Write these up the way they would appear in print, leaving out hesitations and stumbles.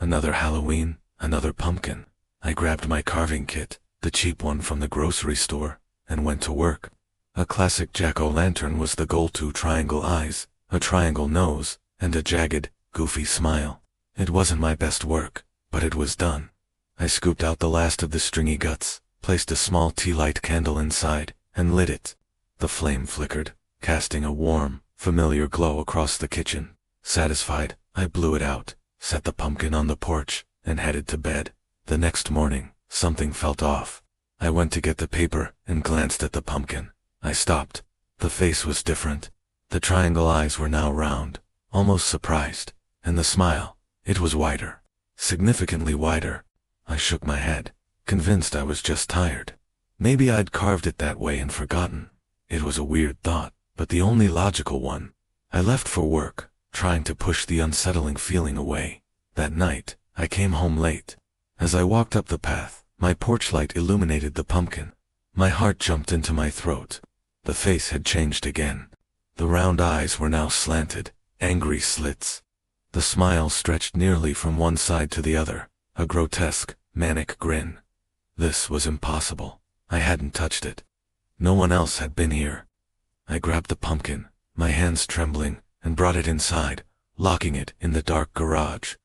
Another Halloween, another pumpkin. I grabbed my carving kit, the cheap one from the grocery store, and went to work. A classic jack-o'-lantern was the goal: two triangle eyes, a triangle nose, and a jagged, goofy smile. It wasn't my best work, but it was done. I scooped out the last of the stringy guts, placed a small tea light candle inside, and lit it. The flame flickered, casting a warm, familiar glow across the kitchen. Satisfied, I blew it out, set the pumpkin on the porch, and headed to bed. The next morning, something felt off. I went to get the paper and glanced at the pumpkin. I stopped. The face was different. The triangle eyes were now round, almost surprised, and the smile, it was wider, significantly wider. I shook my head, convinced I was just tired. Maybe I'd carved it that way and forgotten. It was a weird thought, but the only logical one. I left for work, trying to push the unsettling feeling away. That night, I came home late. As I walked up the path, my porch light illuminated the pumpkin. My heart jumped into my throat. The face had changed again. The round eyes were now slanted, angry slits. The smile stretched nearly from one side to the other, a grotesque, manic grin. This was impossible. I hadn't touched it. No one else had been here. I grabbed the pumpkin, my hands trembling, and brought it inside, locking it in the dark garage.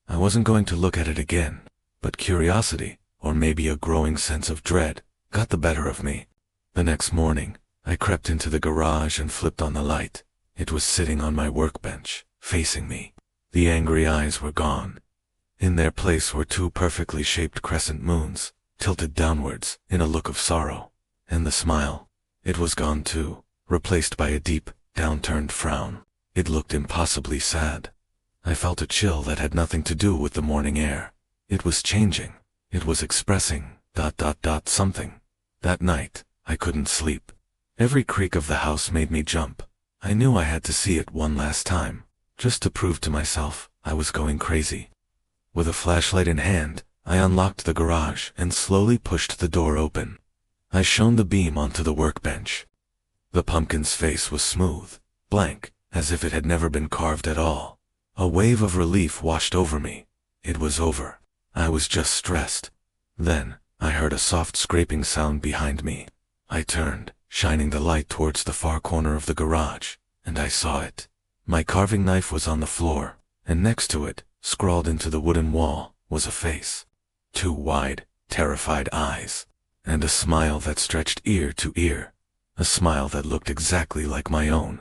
I wasn't going to look at it again, but curiosity, or maybe a growing sense of dread, got the better of me. The next morning, I crept into the garage and flipped on the light. It was sitting on my workbench, facing me. The angry eyes were gone. In their place were two perfectly shaped crescent moons, tilted downwards in a look of sorrow. And the smile, it was gone too, replaced by a deep, downturned frown. It looked impossibly sad. I felt a chill that had nothing to do with the morning air. It was changing. It was expressing, something. That night, I couldn't sleep. Every creak of the house made me jump. I knew I had to see it one last time, just to prove to myself I was going crazy. With a flashlight in hand, I unlocked the garage and slowly pushed the door open. I shone the beam onto the workbench. The pumpkin's face was smooth, blank, as if it had never been carved at all. A wave of relief washed over me. It was over. I was just stressed. Then, I heard a soft scraping sound behind me. I turned, shining the light towards the far corner of the garage, and I saw it. My carving knife was on the floor, and next to it, scrawled into the wooden wall, was a face. Two wide, terrified eyes, and a smile that stretched ear to ear. A smile that looked exactly like my own.